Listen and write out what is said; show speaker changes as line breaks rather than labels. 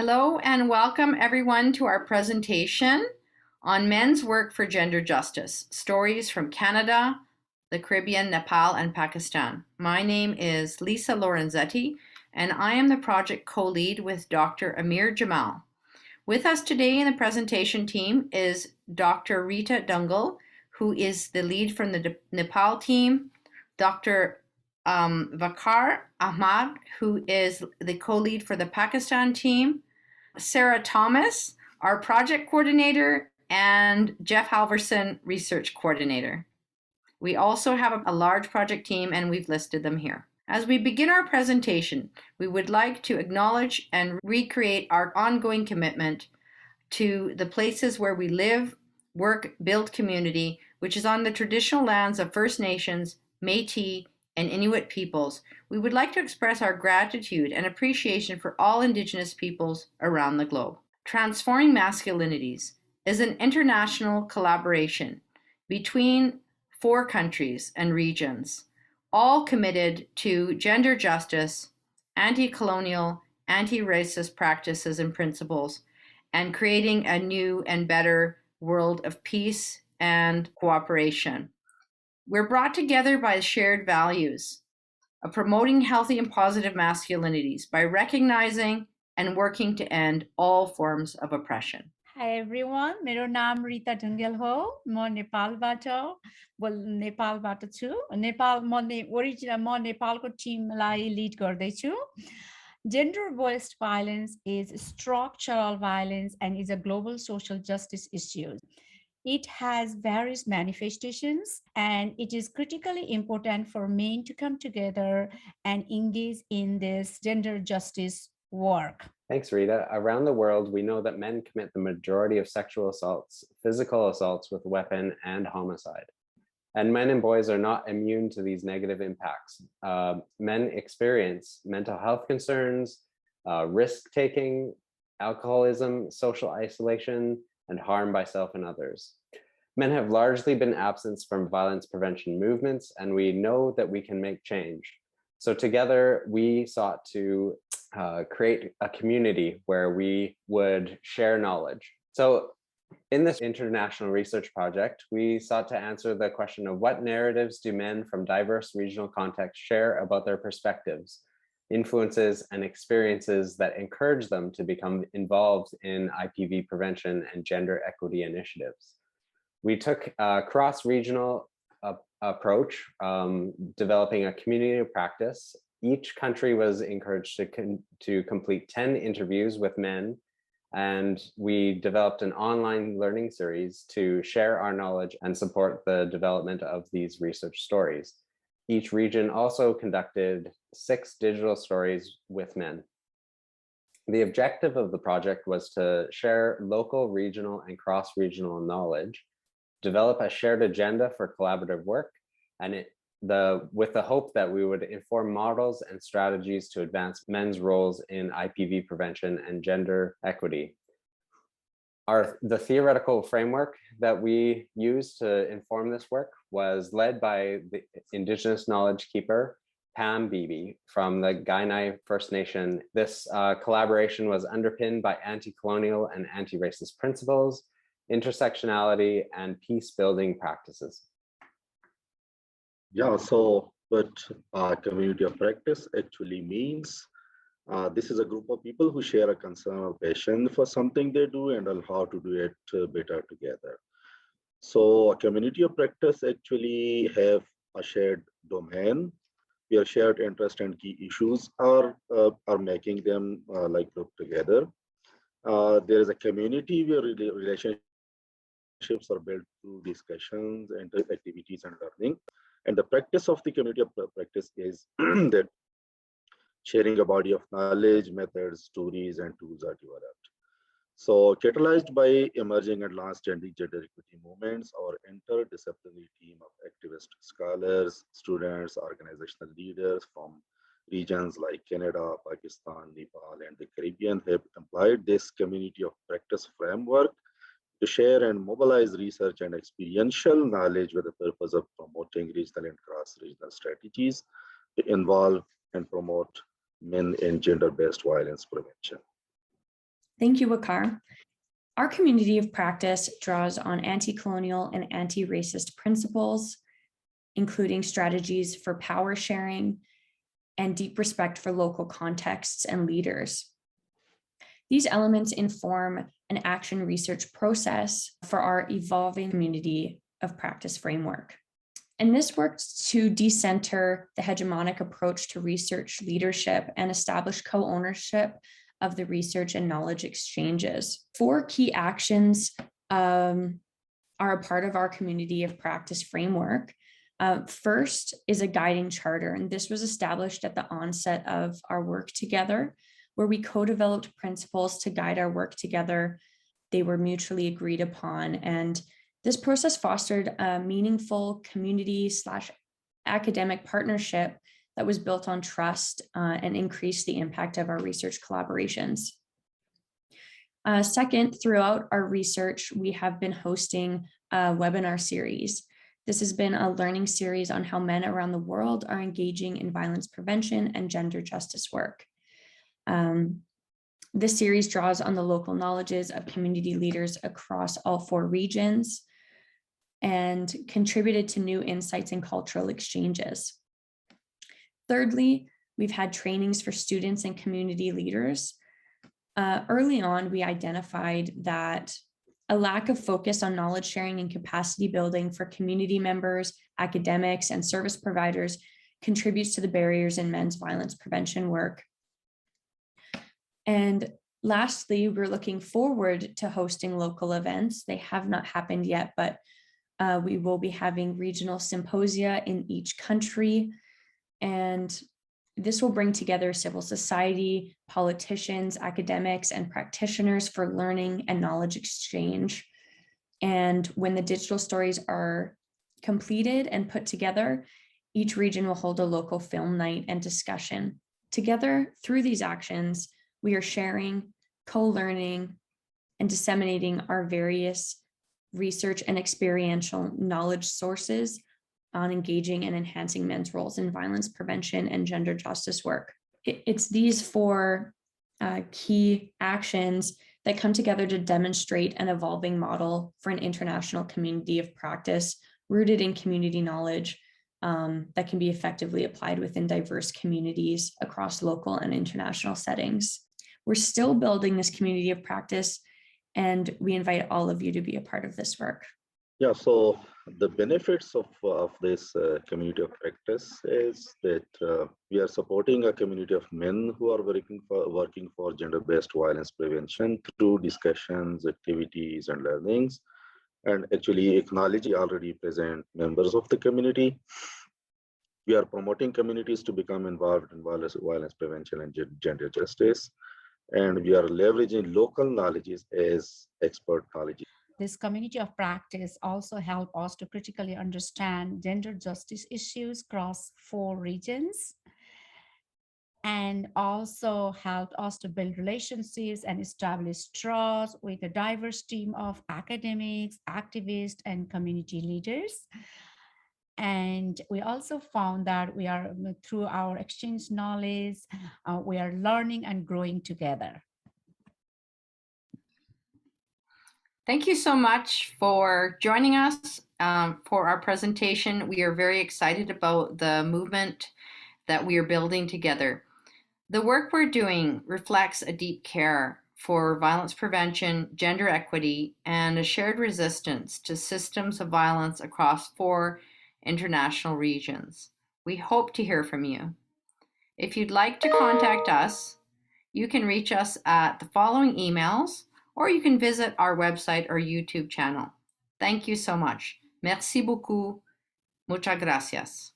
Hello and welcome everyone to our presentation on men's work for gender justice, stories from Canada, the Caribbean, Nepal, and Pakistan. My name is Liza Lorenzetti, and I am the project co-lead with Dr. Aamir Jamal. With us today in the presentation team is Dr. Rita Dhungel, who is the lead from the Nepal team, Dr. Waqar Ahmad, who is the co-lead for the Pakistan team, Sarah Thomas, our project coordinator, and Jeff Halvorsen, research coordinator. We also have a large project team, and we've listed them here. As we begin our presentation, we would like to acknowledge and recreate our ongoing commitment to the places where we live, work, build community, which is on the traditional lands of First Nations, Métis, and Inuit peoples. We would like to express our gratitude and appreciation for all Indigenous peoples around the globe. Transforming Masculinities is an international collaboration between 4 countries and regions, all committed to gender justice, anti-colonial, anti-racist practices and principles, and creating a new and better world of peace and cooperation. We're brought together by shared values of promoting healthy and positive masculinities by recognizing and working to end all forms of oppression.
Hi everyone, मेरो नाम Rita Dhungel हो, म नेपालबाट नेपालबाट छु, म नेपालको टिमलाई लिड गर्दैछु. Gender-based violence is structural violence and is a global social justice issue. It has various manifestations, and it is critically important for men to come together and engage in this gender justice work.
Thanks, Rita. Around the world, we know that men commit the majority of sexual assaults, physical assaults with weapon, and homicide. And men and boys are not immune to these negative impacts. Men experience mental health concerns, risk-taking, alcoholism, social isolation, and harm by self and others. Men have largely been absent from violence prevention movements, and we know that we can make change. So together, we sought to create a community where we would share knowledge. So in this international research project, we sought to answer the question of what narratives do men from diverse regional contexts share about their perspectives, influences, and experiences that encourage them to become involved in IPV prevention and gender equity initiatives. We took a cross-regional approach, developing a community of practice. Each country was encouraged to complete 10 interviews with men, and we developed an online learning series to share our knowledge and support the development of these research stories. Each region also conducted 6 digital stories with men. The objective of the project was to share local, regional, and cross-regional knowledge, develop a shared agenda for collaborative work, and with the hope that we would inform models and strategies to advance men's roles in IPV prevention and gender equity. The theoretical framework that we used to inform this work was led by the Indigenous knowledge keeper, Pam Beebe, from the Kainai First Nation. This collaboration was underpinned by anti-colonial and anti-racist principles, intersectionality, and peace-building practices.
Yeah, so what community of practice actually means, this is a group of people who share a concern or passion for something they do and how to do it better together. So a community of practice actually have a shared domain where shared interest and key issues are making them group together. There is a community where relationships are built through discussions and activities and learning. And the practice of the community of practice is that sharing a body of knowledge, methods, stories, and tools are developed. So catalyzed by emerging and long-standing gender equity movements, our interdisciplinary team of activist scholars, students, organizational leaders from regions like Canada, Pakistan, Nepal, and the Caribbean have applied this community of practice framework to share and mobilize research and experiential knowledge with the purpose of promoting regional and cross-regional strategies to involve and promote men in gender-based violence prevention.
Thank you, Waqar. Our community of practice draws on anti-colonial and anti-racist principles, including strategies for power sharing and deep respect for local contexts and leaders. These elements inform an action research process for our evolving community of practice framework. And this works to decenter the hegemonic approach to research leadership and establish co-ownership of the research and knowledge exchanges. 4 key actions are a part of our community of practice framework. First is a guiding charter, and this was established at the onset of our work together, where we co-developed principles to guide our work together. They were mutually agreed upon, and this process fostered a meaningful community/academic partnership that was built on trust and increased the impact of our research collaborations. Second, throughout our research, we have been hosting a webinar series. This has been a learning series on how men around the world are engaging in violence prevention and gender justice work. This series draws on the local knowledges of community leaders across all 4 regions and contributed to new insights and cultural exchanges. Thirdly, we've had trainings for students and community leaders. Early on, we identified that a lack of focus on knowledge sharing and capacity building for community members, academics, and service providers contributes to the barriers in men's violence prevention work. And lastly, we're looking forward to hosting local events. They have not happened yet, but we will be having regional symposia in each country. And this will bring together civil society, politicians, academics, and practitioners for learning and knowledge exchange. And when the digital stories are completed and put together, each region will hold a local film night and discussion. Together, through these actions, we are sharing, co-learning, and disseminating our various research and experiential knowledge sources on engaging and enhancing men's roles in violence prevention and gender justice work. It's these 4 key actions that come together to demonstrate an evolving model for an international community of practice rooted in community knowledge that can be effectively applied within diverse communities across local and international settings. We're still building this community of practice, and we invite all of you to be a part of this work.
Yeah, so the benefits of this community of practice is that we are supporting a community of men who are working for gender-based violence prevention through discussions, activities, and learnings, and actually acknowledge already present members of the community. We are promoting communities to become involved in violence prevention and gender justice, and we are leveraging local knowledges as expert knowledge.
This community of practice also helped us to critically understand gender justice issues across 4 regions, and also helped us to build relationships and establish trust with a diverse team of academics, activists, and community leaders. And we also found that we are, through our exchange knowledge, we are learning and growing together.
Thank you so much for joining us for our presentation. We are very excited about the movement that we are building together. The work we're doing reflects a deep care for violence prevention, gender equity, and a shared resistance to systems of violence across 4 international regions. We hope to hear from you. If you'd like to contact us, you can reach us at the following emails, or you can visit our website or YouTube channel. Thank you so much. Merci beaucoup. Muchas gracias.